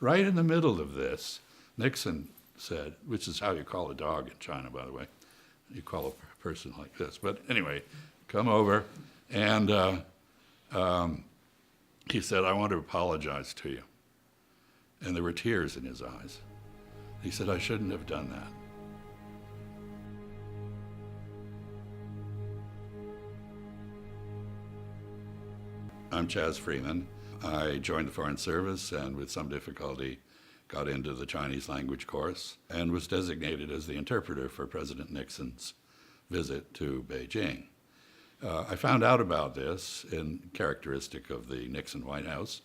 right in the middle of this, Nixon said, which is how you call a dog in China, by the way. You call a person like this. But anyway, come over, and he said, I want to apologize to you. And there were tears in his eyes. He said, I shouldn't have done that. I'm Chaz Freeman. I joined the Foreign Service and with some difficulty got into the Chinese language course and was designated as the interpreter for President Nixon's visit to Beijing. I found out about this, in characteristic of the Nixon White House,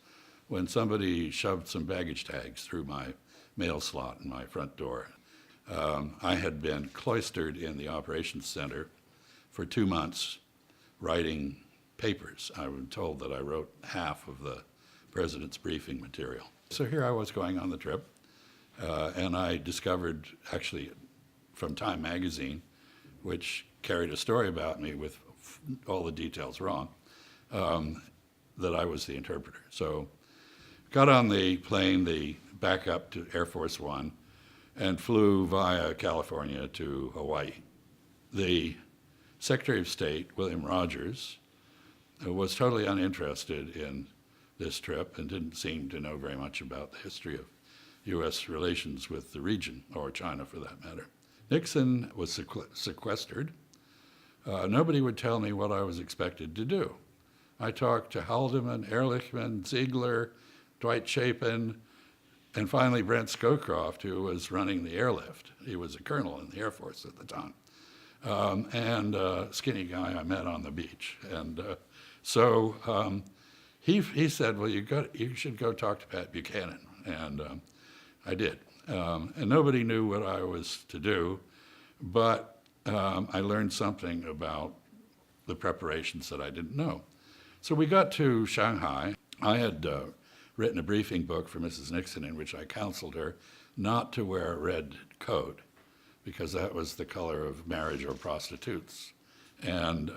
when somebody shoved some baggage tags through my mail slot in my front door. I had been cloistered in the operations center for 2 months writing papers. I was told that I wrote half of the president's briefing material. So here I was going on the trip, and I discovered, actually from Time magazine, which carried a story about me with all the details wrong, that I was the interpreter. So got on the plane, back up to Air Force One, and flew via California to Hawaii. The Secretary of State, William Rogers, was totally uninterested in this trip and didn't seem to know very much about the history of U.S. relations with the region, or China for that matter. Nixon was sequestered. Nobody would tell me what I was expected to do. I talked to Haldeman, Ehrlichman, Ziegler, Dwight Chapin, and finally Brent Scowcroft, who was running the airlift. He was a colonel in the Air Force at the time, and a skinny guy I met on the beach. And so he said, well, you should go talk to Pat Buchanan, and I did. And nobody knew what I was to do, but I learned something about the preparations that I didn't know. So we got to Shanghai. I had written a briefing book for Mrs. Nixon in which I counseled her not to wear a red coat because that was the color of marriage or prostitutes. And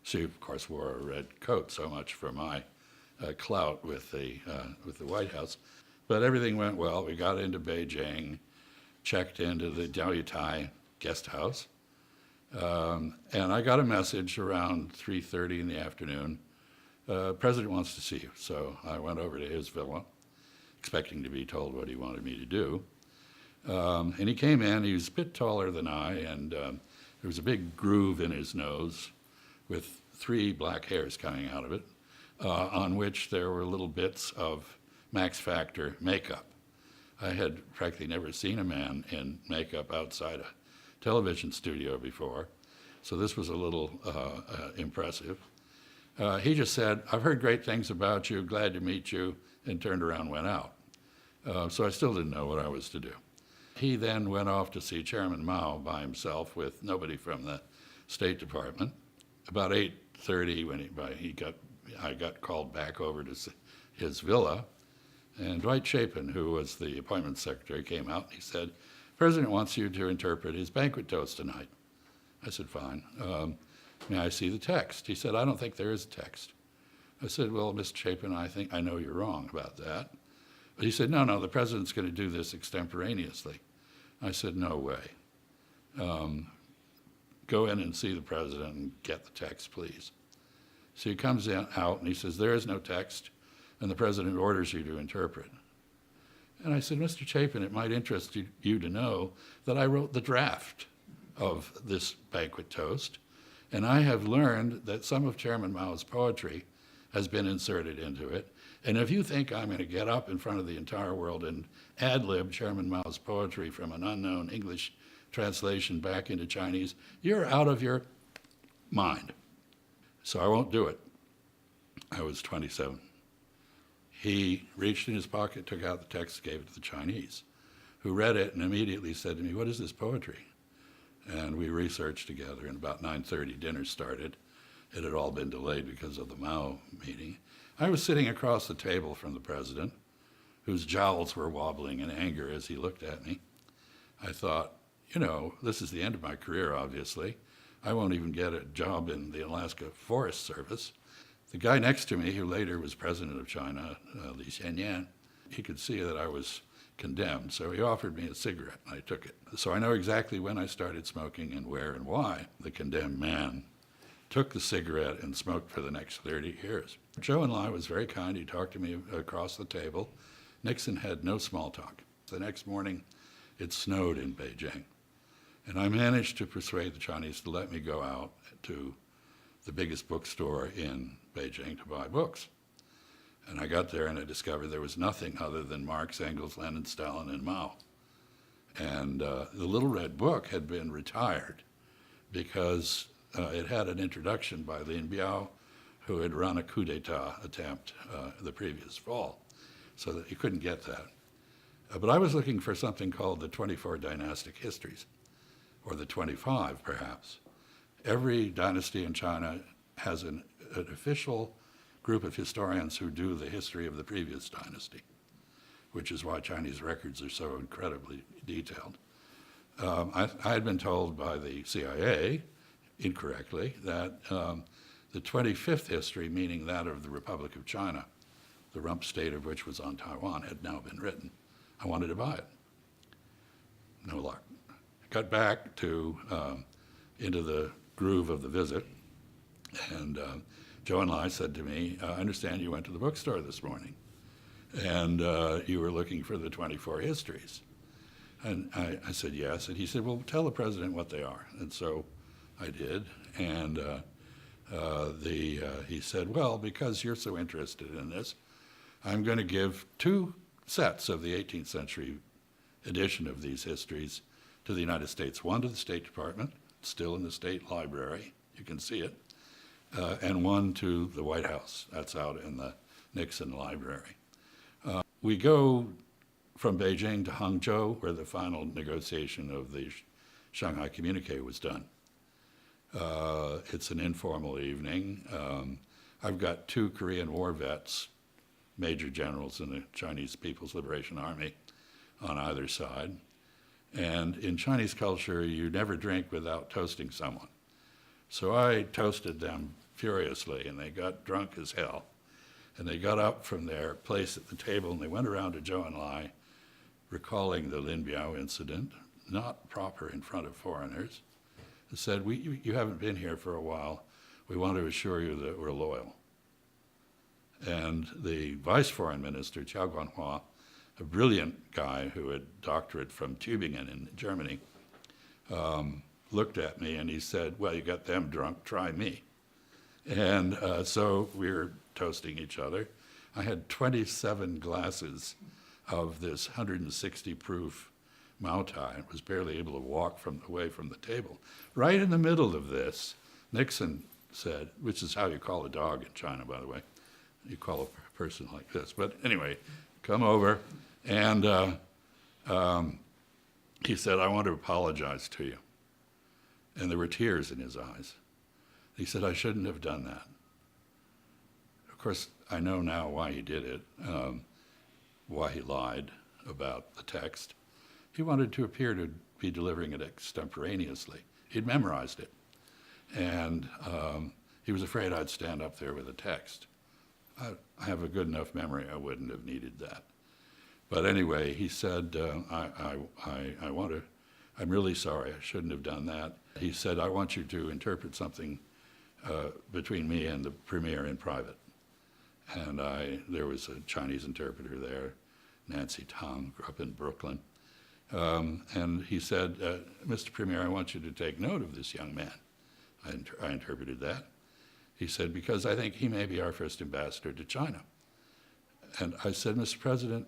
she, of course, wore a red coat, so much for my clout with the White House. But everything went well. We got into Beijing, checked into the Diaoyutai guest house, and I got a message around 3:30 in the afternoon. President wants to see you. So I went over to his villa, expecting to be told what he wanted me to do. And he came in. He was a bit taller than I, and there was a big groove in his nose with 3 black hairs coming out of it, on which there were little bits of Max Factor makeup. I had practically never seen a man in makeup outside a television studio before, so this was a little impressive. He just said, I've heard great things about you, glad to meet you, and turned around and went out. So I still didn't know what I was to do. He then went off to see Chairman Mao by himself with nobody from the State Department. About 8:30 when I got called back over to his villa, and Dwight Chapin, who was the appointments secretary, came out and he said, President wants you to interpret his banquet toast tonight. I said, fine. May I see the text? He said, I don't think there is a text. I said, well, Mr. Chapin, I know you're wrong about that. But he said, no, the president's going to do this extemporaneously. I said, no way. Go in and see the president and get the text, please. So he comes out and he says, there is no text, and the president orders you to interpret. And I said, Mr. Chapin, it might interest you to know that I wrote the draft of this banquet toast, and I have learned that some of Chairman Mao's poetry has been inserted into it. And if you think I'm going to get up in front of the entire world and ad-lib Chairman Mao's poetry from an unknown English translation back into Chinese, you're out of your mind. So I won't do it. I was 27. He reached in his pocket, took out the text, gave it to the Chinese, who read it and immediately said to me, what is this poetry? And we researched together, and about 9:30 dinner started. It had all been delayed because of the Mao meeting. I was sitting across the table from the president, whose jowls were wobbling in anger as he looked at me. I thought, this is the end of my career, obviously. I won't even get a job in the Alaska Forest Service. The guy next to me, who later was president of China, Li Xianyan, he could see that I was condemned, so he offered me a cigarette, and I took it. So I know exactly when I started smoking and where and why. The condemned man took the cigarette and smoked for the next 30 years. Zhou Enlai was very kind. He talked to me across the table. Nixon had no small talk. The next morning, it snowed in Beijing, and I managed to persuade the Chinese to let me go out to the biggest bookstore in Beijing to buy books. And I got there and I discovered there was nothing other than Marx, Engels, Lenin, Stalin, and Mao. And the Little Red Book had been retired because it had an introduction by Lin Biao, who had run a coup d'etat attempt the previous fall, so that you couldn't get that. But I was looking for something called the 24 Dynastic Histories, or the 25 perhaps. Every dynasty in China has an official group of historians who do the history of the previous dynasty, which is why Chinese records are so incredibly detailed. I had been told by the CIA, incorrectly, that the 25th history, meaning that of the Republic of China, the rump state of which was on Taiwan, had now been written. I wanted to buy it. No luck. I got back to into the groove of the visit, and Zhou Enlai said to me, I understand you went to the bookstore this morning, and you were looking for the 24 histories. And I said, yes. And he said, well, tell the president what they are. And so I did. And he said, well, because you're so interested in this, I'm going to give 2 sets of the 18th century edition of these histories to the United States. One to the State Department, still in the State Library. You can see it. And one to the White House. That's out in the Nixon Library. We go from Beijing to Hangzhou, where the final negotiation of the Shanghai Communique was done. It's an informal evening. I've got 2 Korean War vets, major generals in the Chinese People's Liberation Army, on either side. And in Chinese culture, you never drink without toasting someone. So I toasted them furiously, and they got drunk as hell. And they got up from their place at the table, and they went around to Zhou Enlai, recalling the Lin Biao incident, not proper in front of foreigners, and said, you haven't been here for a while. We want to assure you that we're loyal. And the vice foreign minister, Qiao Guanhua, a brilliant guy who had doctorate from Tübingen in Germany, looked at me and he said, well, you got them drunk, try me. And so we were toasting each other. I had 27 glasses of this 160 proof Mao Tai and was barely able to walk away from the table. Right in the middle of this, Nixon said, which is how you call a dog in China, by the way. You call a person like this. But anyway, come over. And he said, I want to apologize to you. And there were tears in his eyes. He said, I shouldn't have done that. Of course, I know now why he did it, why he lied about the text. He wanted to appear to be delivering it extemporaneously. He'd memorized it. And he was afraid I'd stand up there with a text. I have a good enough memory, I wouldn't have needed that. But anyway, he said, I'm really sorry, I shouldn't have done that. He said, I want you to interpret something between me and the premier in private. And there was a Chinese interpreter there, Nancy Tang, grew up in Brooklyn. And he said, Mr. Premier, I want you to take note of this young man. I interpreted that. He said, because I think he may be our first ambassador to China. And I said, Mr. President,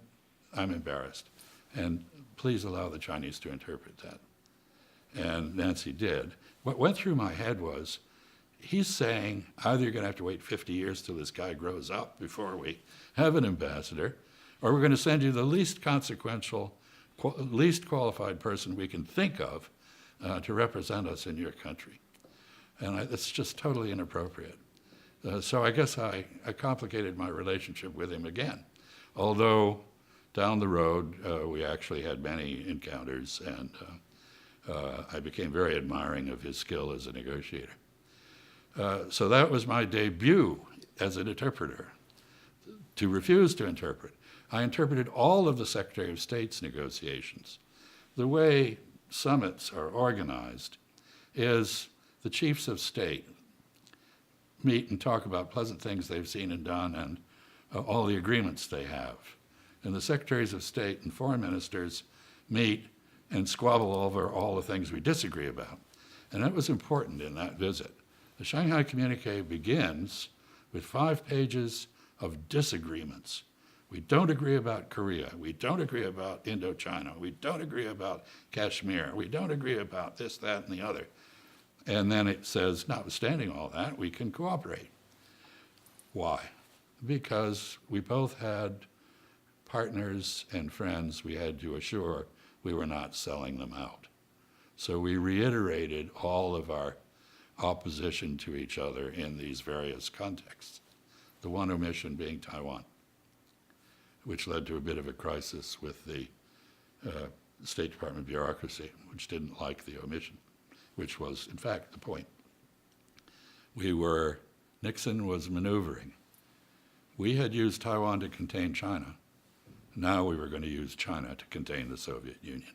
I'm embarrassed, and please allow the Chinese to interpret that. And Nancy did. What went through my head was, he's saying either you're going to have to wait 50 years till this guy grows up before we have an ambassador, or we're going to send you the least consequential, least qualified person we can think of to represent us in your country. And it's just totally inappropriate. So I guess I complicated my relationship with him again. Although down the road, we actually had many encounters, and I became very admiring of his skill as a negotiator. So that was my debut as an interpreter, to refuse to interpret. I interpreted all of the Secretary of State's negotiations. The way summits are organized is the chiefs of state meet and talk about pleasant things they've seen and done and all the agreements they have. And the secretaries of state and foreign ministers meet and squabble over all the things we disagree about. And that was important in that visit. The Shanghai Communique begins with 5 pages of disagreements. We don't agree about Korea. We don't agree about Indochina. We don't agree about Kashmir. We don't agree about this, that, and the other. And then it says, notwithstanding all that, we can cooperate. Why? Because we both had partners and friends we had to assure we were not selling them out. So we reiterated all of our opposition to each other in these various contexts, the one omission being Taiwan, which led to a bit of a crisis with the State Department bureaucracy, which didn't like the omission, which was, in fact, the point. Nixon was maneuvering. We had used Taiwan to contain China. Now we were going to use China to contain the Soviet Union.